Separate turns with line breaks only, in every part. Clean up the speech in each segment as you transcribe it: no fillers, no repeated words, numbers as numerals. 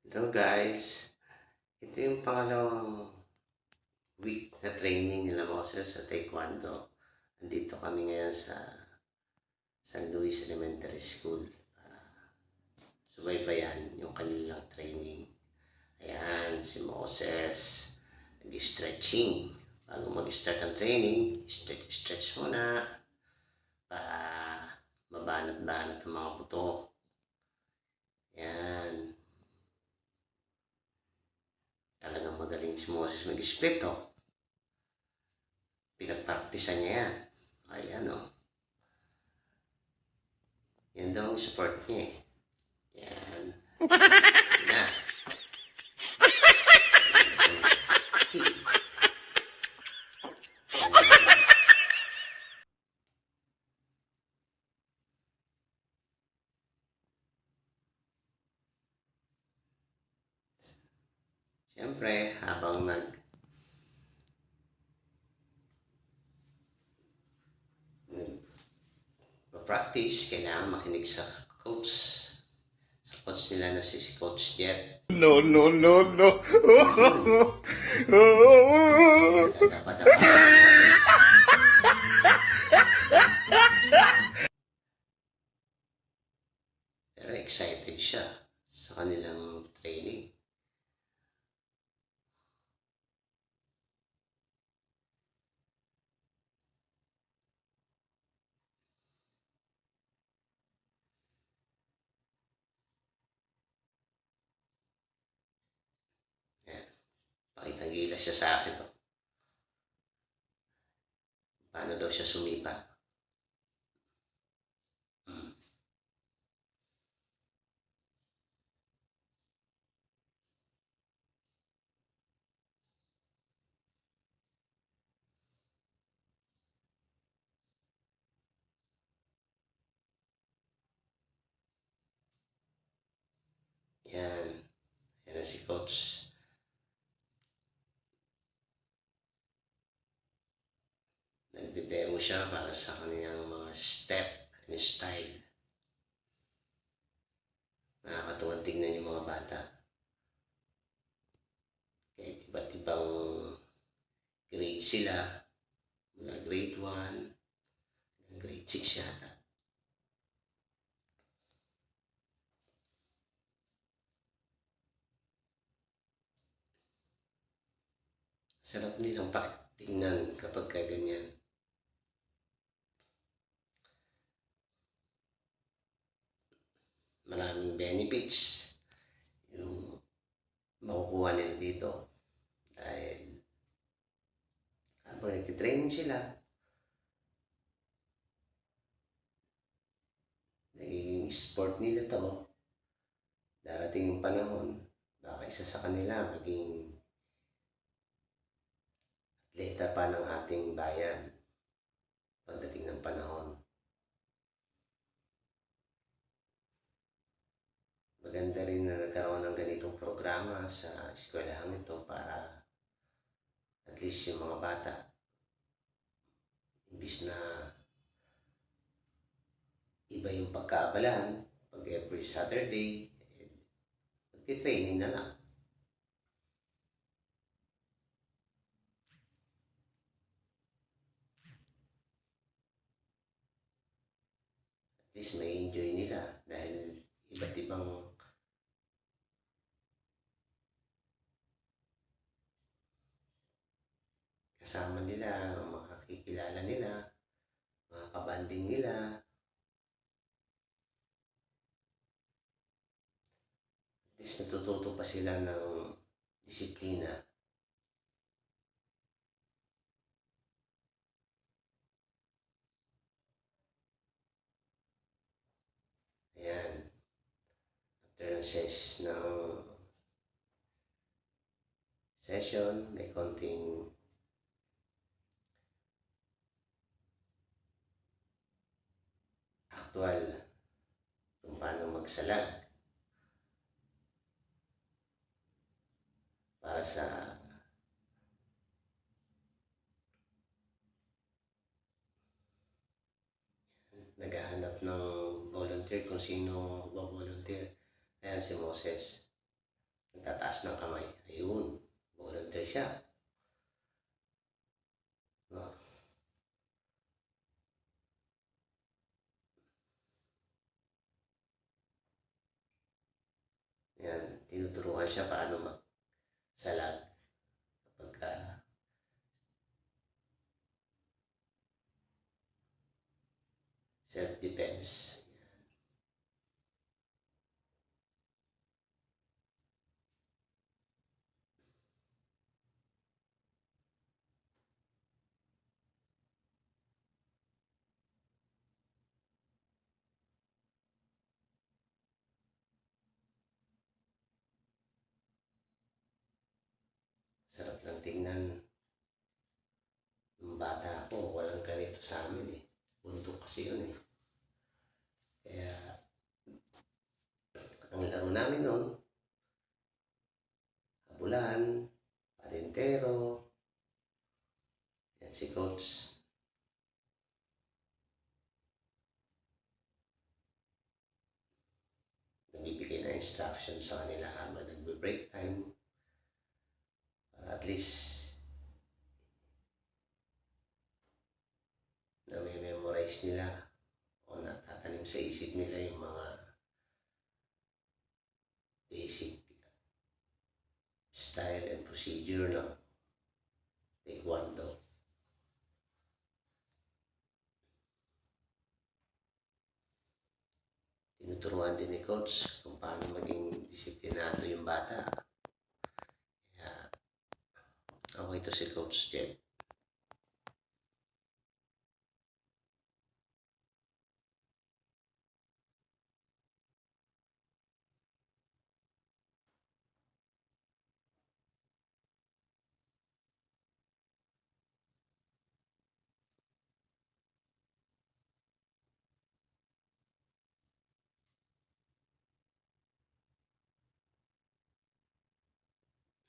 Hello guys, ito yung pangalawang week na training nila Moses sa Taekwondo. Nandito kami ngayon sa San Luis Elementary School para subaybayan yung kanilang training. Ayan, si Moses nag-stretching. Bago mag-start ang training, stretch muna para mabanat-banat ang mga buto. Ayan, talagang magaling si Moses mag-split oh. Pinagpraktisan niya yan. Ayan o. Yan daw ang sport niya eh. Yan. Na. Kick. Siyempre, habang practice, kailangan makinig sa coach. Sa coach nila na si Coach Jet.
No, no, no, no.
Dapat pero excited siya sa kanilang training. Yan. Pakitang gilas siya sa akin. Oh. Paano daw siya sumipa? Hmm. Yan. Yan na si Coach. Nagde-demo siya para sa kanyang mga step and style. Nakakatuwang tingnan yung mga bata. Kahit iba't ibang grade sila. Mula grade 1 hanggang grade 6 yata. Sarap nilang tingnan kapag ganyan. Maraming benefits yung makukuha nila dito. Dahil habang nagtitraining sila, nagiging sport nila to. Darating yung panahon, baka isa sa kanila maging atleta pa ng ating bayan pagdating ng panahon. Maganda rin na nagkaroon ng ganitong programa sa eskwelahan ito para at least yung mga bata, imbis na iba yung pagkaabalahan, pag every Saturday, magti-training na lang. At least may enjoy nila dahil iba't ibang kasama nila, makakikilala nila, mga kabanding nila. At least natututo pa sila ng disiplina. Ayan. After ng session, may konting actual kung paano magsalag para sa naghahanap ng volunteer kung sino mag-volunteer. Ayan si Moses. Tataas ng kamay. Ayun. Volunteer siya. No? Yan. Tinuturuan siya paano magsalag kapag self-defense. Sarap lang tingnan. Nung bata ako, walang ganito sa amin eh. Bundok kasi yun eh. Kaya, ang laro namin noon, habulan, patintero, yan si coach. Nagbibigay na instruction sa kanila habang nagbe-break time. Para at least, na may memorize nila o natatanim sa isip nila yung mga basic style and procedure ng Taekwondo. Tinuturuan din ni coach kung paano maging disiplinado yung bata. Kaya, ako ito si Coach Jet.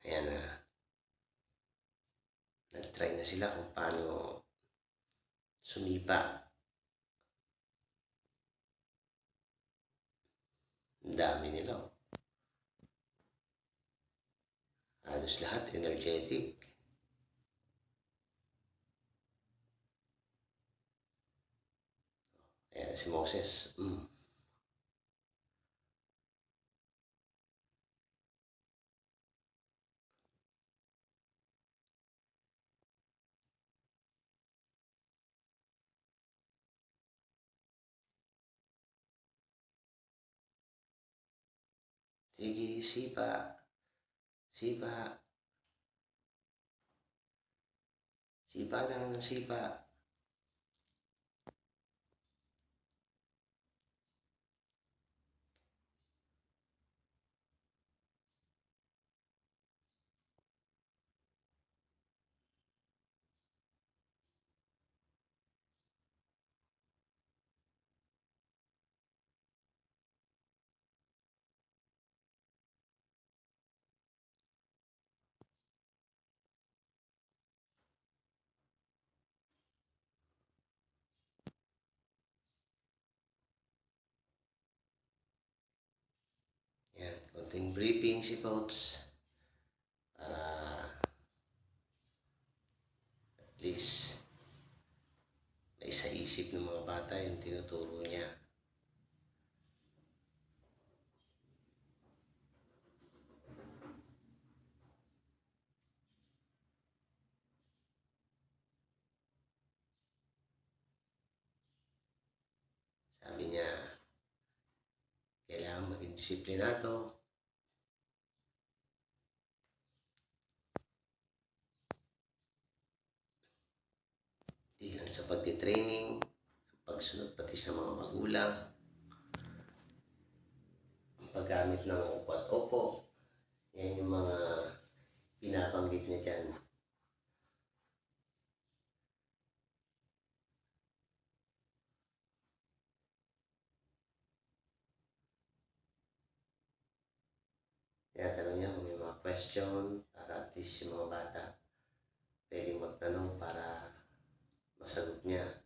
Ayan na, nag-try na sila kung paano sumipa. Ang dami nila. Halos lahat energetic. Ayan si Moses. Sige, sipa. Sipa. Sipa lang ng sipa. Yan, konting briefing si coach para at least may sa isip ng mga bata yung tinuturo niya. Sabi niya, kailangan maging disiplinado. Di lang sa pagtitraining, pagsunod pati sa mga magulang, ang paggamit ng upo at opo. Yan yung mga pinabanggit niya dyan. Kaya tanong niya kung may mga question para at least yung mga bata pwedeng magtanong para masagot niya.